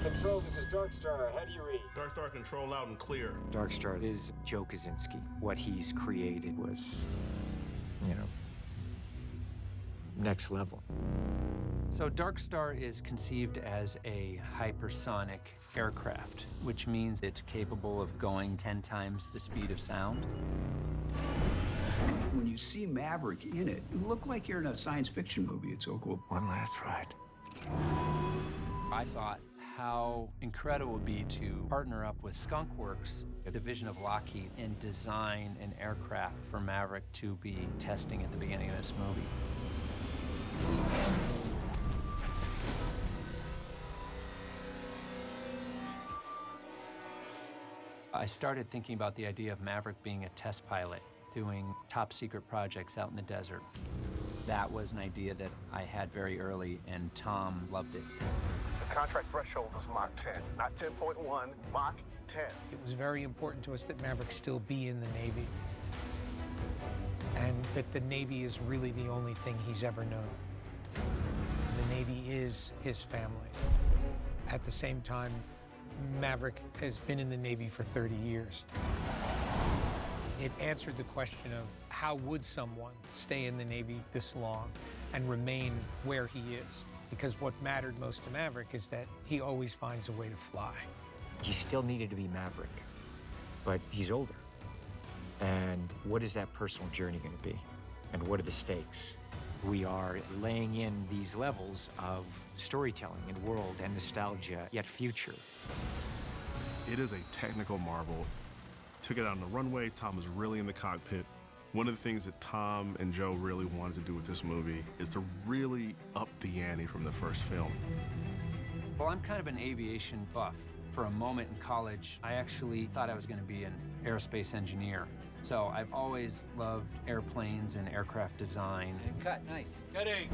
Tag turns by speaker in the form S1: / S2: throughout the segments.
S1: Control, this is Darkstar. How do you read?
S2: Darkstar, control loud and clear.
S3: Darkstar is Joe Kaczynski. What he's created was, next level.
S4: So Darkstar is conceived as a hypersonic aircraft, which means it's capable of going 10 times the speed of sound.
S5: When you see Maverick in it, you look like you're in a science fiction movie. It's so cool.
S3: One last ride.
S4: I thought how incredible it would be to partner up with Skunk Works, a division of Lockheed, and design an aircraft for Maverick to be testing at the beginning of this movie. I started thinking about the idea of Maverick being a test pilot, doing top secret projects out in the desert. That was an idea that I had very early, and Tom loved it.
S6: The contract threshold was Mach 10, not 10.1, Mach 10.
S7: It was very important to us that Maverick still be in the Navy, and that the Navy is really the only thing he's ever known. The Navy is his family. At the same time, Maverick has been in the Navy for 30 years. It answered the question of how would someone stay in the Navy this long and remain where he is? Because what mattered most to Maverick is that he always finds a way to fly.
S3: He still needed to be Maverick, but he's older. And what is that personal journey going to be? And what are the stakes? We are laying in these levels of storytelling and world and nostalgia, yet future.
S2: It is a technical marvel. Took it out on the runway. Tom was really in the cockpit. One of the things that Tom and Joe really wanted to do with this movie is to really up the ante from the first film.
S4: Well, I'm kind of an aviation buff. For a moment in college, I actually thought I was going to be an aerospace engineer. So I've always loved airplanes and aircraft design.
S8: And cut, nice.
S4: Cutting!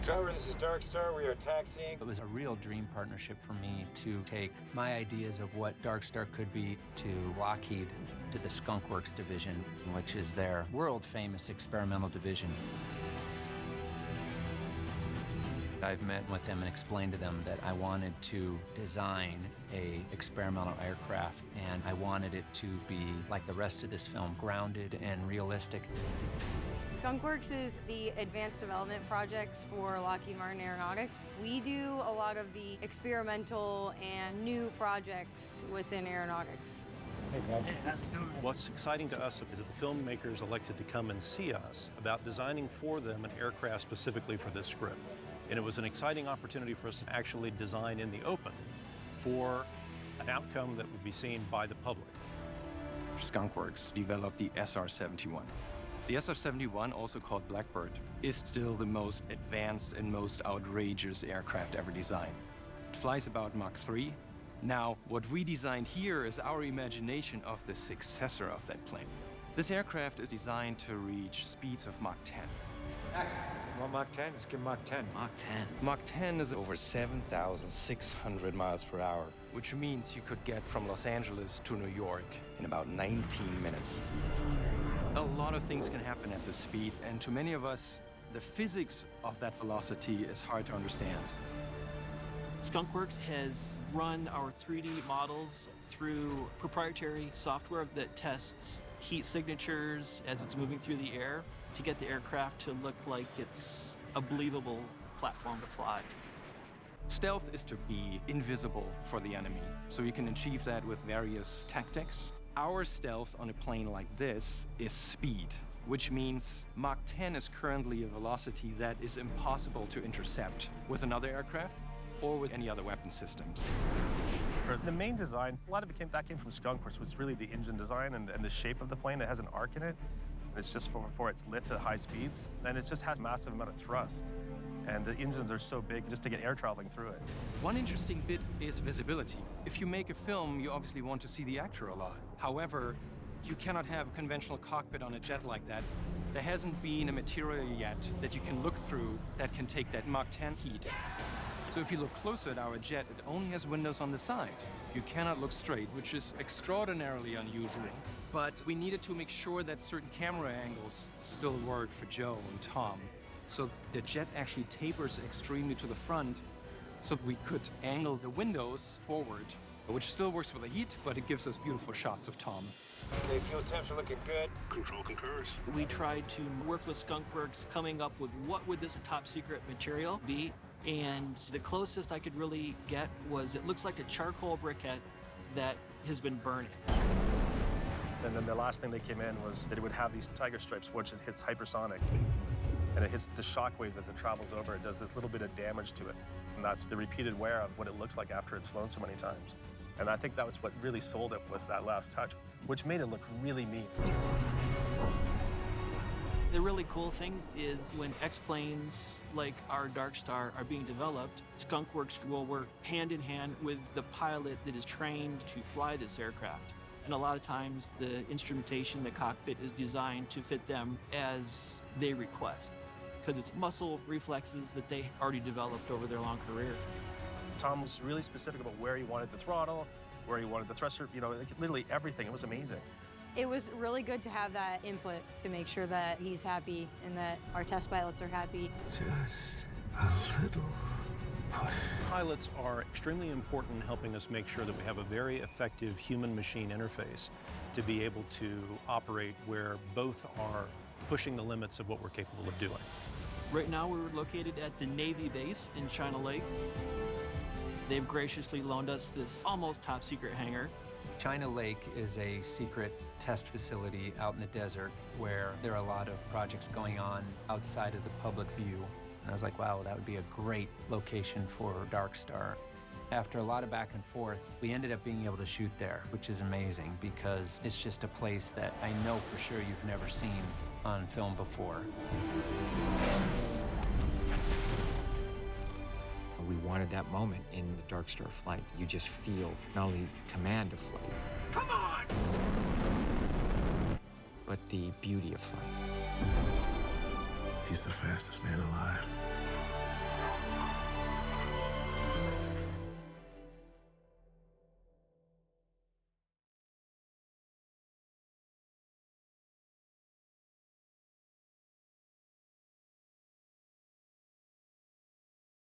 S1: Tower, this is Darkstar. We are taxiing.
S4: It was a real dream partnership for me to take my ideas of what Darkstar could be to Lockheed, to the Skunk Works division, which is their world-famous experimental division. I've met with them and explained to them that I wanted to design a experimental aircraft, and I wanted it to be, like the rest of this film, grounded and realistic.
S9: Skunk Works is the advanced development projects for Lockheed Martin Aeronautics. We do a lot of the experimental and new projects within aeronautics.
S10: Hey guys. What's exciting to us is that the filmmakers elected to come and see us about designing for them an aircraft specifically for this script. And it was an exciting opportunity for us to actually design in the open for an outcome that would be seen by the public.
S11: Skunk Works developed the SR-71. The SR-71, also called Blackbird, is still the most advanced and most outrageous aircraft ever designed. It flies about Mach 3. Now, what we designed here is our imagination of the successor of that plane. This aircraft is designed to reach speeds of Mach 10.
S3: Well, Mach 10, let's give Mach 10.
S11: Mach 10. Mach 10 is over 7,600 miles per hour, which means you could get from Los Angeles to New York in about 19 minutes. A lot of things can happen at this speed, and to many of us, the physics of that velocity is hard to understand.
S12: Skunk Works has run our 3D models through proprietary software that tests heat signatures as it's moving through the air to get the aircraft to look like it's a believable platform to fly.
S11: Stealth is to be invisible for the enemy, so you can achieve that with various tactics. Our stealth on a plane like this is speed, which means Mach 10 is currently a velocity that is impossible to intercept with another aircraft or with any other weapon systems.
S10: For the main design, a lot of it came from Skunk Works, was really the engine design and the shape of the plane. It has an arc in it. It's just for its lift at high speeds, and it just has a massive amount of thrust. And the engines are so big just to get air traveling through it.
S11: One interesting bit is visibility. If you make a film, you obviously want to see the actor a lot. However, you cannot have a conventional cockpit on a jet like that. There hasn't been a material yet that you can look through that can take that Mach 10 heat. So if you look closer at our jet, it only has windows on the side. You cannot look straight, which is extraordinarily unusual. But we needed to make sure that certain camera angles still worked for Joe and Tom. So the jet actually tapers extremely to the front, so we could angle the windows forward, which still works for the heat, but it gives us beautiful shots of Tom.
S1: Okay, fuel temps are looking good.
S2: Control concurs.
S12: We tried to work with Skunk Works, coming up with what would this top secret material be, and the closest I could really get was it looks like a charcoal briquette that has been burning.
S10: And then the last thing they came in was that it would have these tiger stripes, which it hits hypersonic. And it hits the shock waves as it travels over. It does this little bit of damage to it. And that's the repeated wear of what it looks like after it's flown so many times. And I think that was what really sold it, was that last touch, which made it look really mean.
S12: The really cool thing is when X-planes like our Darkstar are being developed, Skunk Works will work hand in hand with the pilot that is trained to fly this aircraft. And a lot of times the instrumentation, the cockpit is designed to fit them as they request, because it's muscle reflexes that they already developed over their long career.
S10: Tom was really specific about where he wanted the throttle, where he wanted the thruster, you know, like literally everything. It was amazing.
S9: It was really good to have that input to make sure that he's happy and that our test pilots are happy.
S5: Just a little push.
S10: Pilots are extremely important in helping us make sure that we have a very effective human-machine interface to be able to operate where both are pushing the limits of what we're capable of doing.
S12: Right now we're located at the Navy base in China Lake. They've graciously loaned us this almost top secret hangar.
S4: China Lake is a secret test facility out in the desert where there are a lot of projects going on outside of the public view. And I was like, wow, that would be a great location for Darkstar. After a lot of back and forth, we ended up being able to shoot there, which is amazing because it's just a place that I know for sure you've never seen on film before.
S3: We wanted that moment in the Darkstar flight. You just feel not only command of flight,
S5: Come on!
S3: but the beauty of flight.
S2: He's the fastest man alive.